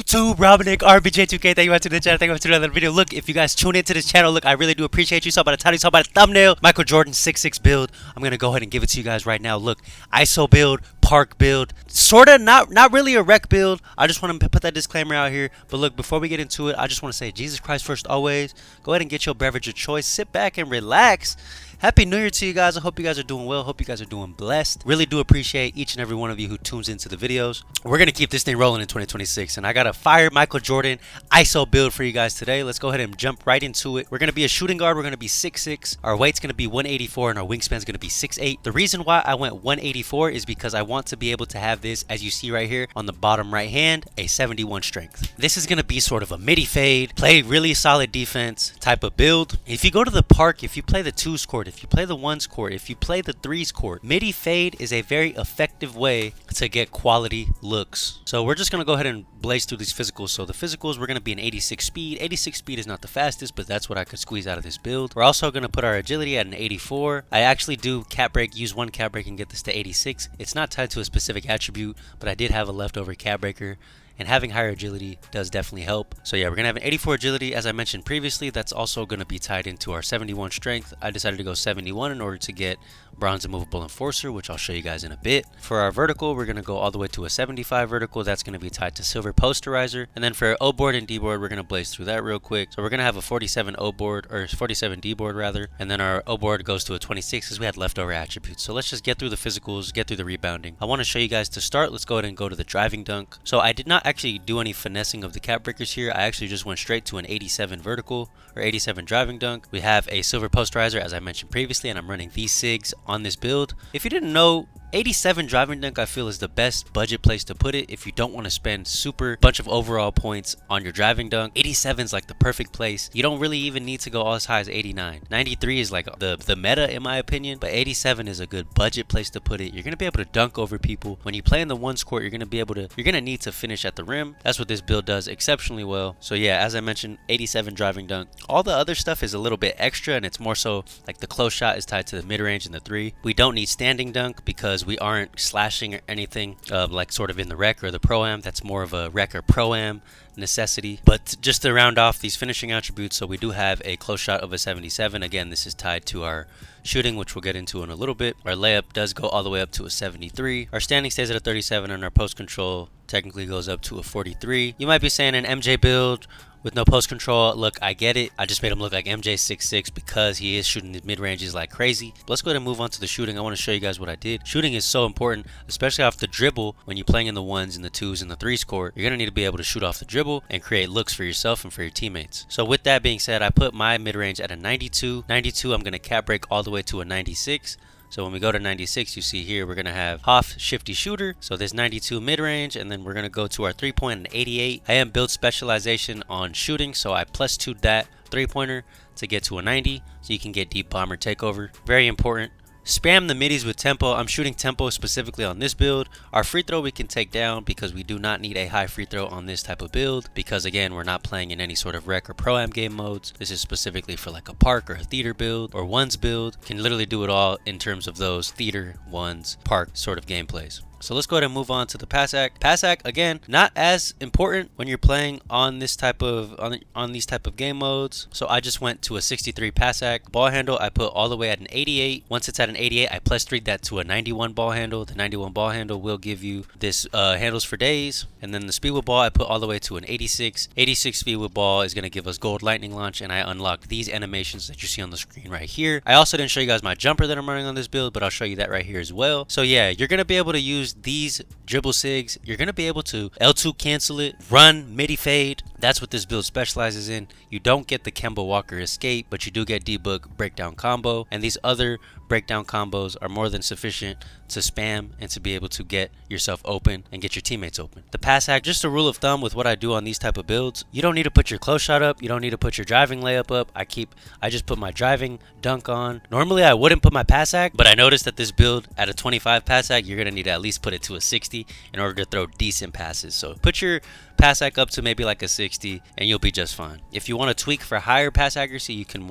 YouTube, Robinic, RBJ2K, thank you for to the channel, thank you for to another video. Look, if you guys tune into this channel, look, I really do appreciate you. Saw by the title, saw by the thumbnail, Michael Jordan 6'6" build. I'm gonna go ahead and give it to you guys right now. Look, ISO build, park build, sorta not really a rec build. I just want to put that disclaimer out here. But look, before we get into it, I just want to say Jesus Christ first always. Go ahead and get your beverage of choice, sit back and relax. Happy New Year to you guys. I hope you guys are doing well. Hope you guys are doing blessed. Really do appreciate each and every one of you who tunes into the videos. We're going to keep this thing rolling in 2026. And I got a fire Michael Jordan ISO build for you guys today. Let's go ahead and jump right into it. We're going to be a shooting guard. We're going to be 6'6". Our weight's going to be 184 and our wingspan is going to be 6'8". The reason why I went 184 is because I want to be able to have this, as you see right here on the bottom right hand, a 71 strength. This is going to be sort of a midi fade, play really solid defense type of build. If you go to the park, if you play the 2s court, if you play the 1s court, if you play the 3s court, midi fade is a very effective way to get quality looks. So we're just going to go ahead and blaze through these physicals. So the physicals, we're going to be an 86 speed. 86 speed is not the fastest, but that's what I could squeeze out of this build. We're also going to put our agility at an 84. I actually do cap break, use one cap break and get this to 86. It's not tied to a specific attribute, but I did have a leftover cap breaker. And having higher agility does definitely help. So yeah, we're going to have an 84 agility. As I mentioned previously, that's also going to be tied into our 71 strength. I decided to go 71 in order to get bronze immovable enforcer, which I'll show you guys in a bit. For our vertical, we're going to go all the way to a 75 vertical. That's going to be tied to silver posterizer. And then for our O board and D board, we're going to blaze through that real quick. So we're going to have a 47 O board, or 47 D board rather. And then our O board goes to a 26 because we had leftover attributes. So let's just get through the physicals, get through the rebounding. I want to show you guys to start. Let's go ahead and go to the driving dunk. So I did not actually do any finessing of the cap breakers here. I actually just went straight to an 87 vertical or 87 driving dunk. We have a silver posterizer, as I mentioned previously, and I'm running these SIGs on this build. If you didn't know, 87 driving dunk I feel is the best budget place to put it if you don't want to spend super bunch of overall points on your driving dunk. 87 is like the perfect place. You don't really even need to go as high as 89. 93 is like the meta in my opinion, but 87 is a good budget place to put it. You're going to be able to dunk over people. When you play in the 1s court, you're going to need to finish at the rim. That's what this build does exceptionally well. So yeah, as I mentioned, 87 driving dunk. All the other stuff is a little bit extra, and it's more so like the close shot is tied to the mid-range and the 3. We don't need standing dunk because we aren't slashing or anything like sort of in the rec or the pro-am. That's more of a rec or pro-am necessity. But just to round off these finishing attributes, so we do have a close shot of a 77. Again, this is tied to our shooting, which we'll get into in a little bit. Our layup does go all the way up to a 73. Our standing stays at a 37, and our post control technically goes up to a 43. You might be saying an MJ build with no post control. Look, I get it. I just made him look like MJ 6'6" because he is shooting the mid ranges like crazy. But let's go ahead and move on to the shooting. I want to show you guys what I did. Shooting is so important, especially off the dribble. When you're playing in the 1s and the 2s and the 3s court, you're going to need to be able to shoot off the dribble and create looks for yourself and for your teammates. So with that being said, I put my mid range at a 92. 92, I'm going to cap break all the way to a 96. So when we go to 96, you see here, we're going to have Hoff shifty shooter. So there's 92 mid-range, and then we're going to go to our 3-point and 88. I am build specialization on shooting, so I +2'd that 3-pointer to get to a 90, so you can get deep bomber takeover. Very important. Spam the middies with tempo. I'm shooting tempo specifically on this build. Our free throw we can take down because we do not need a high free throw on this type of build, because again, we're not playing in any sort of rec or pro-am game modes. This is specifically for like a park or a theater build or 1s build. Can literally do it all in terms of those theater, 1s, park sort of gameplays. So let's go ahead and move on to the pass act. Pass act, again, not as important when you're playing on this type of on these type of game modes. So I just went to a 63 pass act. Ball handle I put all the way at an 88. Once it's at an 88, I +3'd that to a 91 ball handle. The 91 ball handle will give you this handles for days. And then the speed with ball I put all the way to an 86. 86 speed with ball is going to give us gold lightning launch, and I unlocked these animations that you see on the screen right here. I also didn't show you guys my jumper that I'm running on this build, but I'll show you that right here as well. So yeah, you're going to be able to use these dribble SIGs. You're going to be able to L2 cancel it, run midi fade. That's what this build specializes in. You don't get the Kemba Walker escape, but you do get D-Book breakdown combo, and these other breakdown combos are more than sufficient to spam and to be able to get yourself open and get your teammates open. The pass hack, just a rule of thumb with what I do on these type of builds, you don't need to put your close shot up, you don't need to put your driving layup up. I just put my driving dunk on. Normally I wouldn't put my pass hack, but I noticed that this build at a 25 pass hack, you're gonna need to at least put it to a 60 in order to throw decent passes. So put your pass hack up to maybe like a 60 and you'll be just fine. If you want to tweak for higher pass accuracy, you're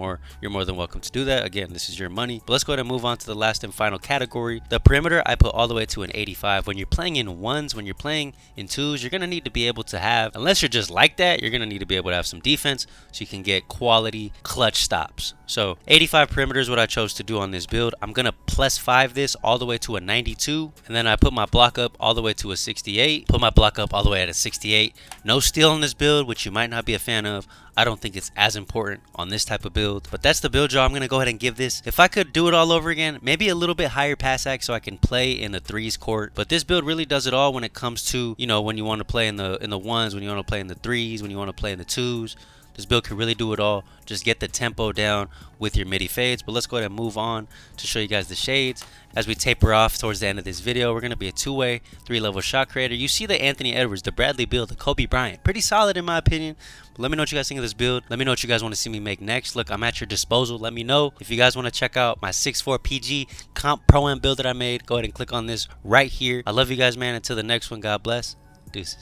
more than welcome to do that. Again, this is your money. But let's go ahead and move on to the last and final category. The perimeter, I put all the way to an 85. When you're playing in ones, when you're playing in twos, you're going to need to be able to have, unless you're just like that, you're going to need to be able to have some defense so you can get quality clutch stops. So 85 perimeter is what I chose to do on this build. I'm going to +5 this all the way to a 92. And then I put my block up all the way to a 68. Put my block up all the way at a 68. No steal on this build, which you might not be a fan of. I don't think it's as important on this type of build, but that's the build, y'all. I'm going to go ahead and give this, if I could do it all over again, maybe a little bit higher pass act so I can play in the threes court. But this build really does it all when it comes to, you know, when you want to play in the ones, when you want to play in the threes, when you want to play in the twos. This build can really do it all. Just get the tempo down with your MIDDY fades. But let's go ahead and move on to show you guys the shades. As we taper off towards the end of this video, we're going to be a two-way, three-level shot creator. You see the Anthony Edwards, the Bradley Beal, the Kobe Bryant. Pretty solid in my opinion. But let me know what you guys think of this build. Let me know what you guys want to see me make next. Look, I'm at your disposal. Let me know. If you guys want to check out my 6'4 PG Comp Pro-Am build that I made, go ahead and click on this right here. I love you guys, man. Until the next one, God bless. Deuces.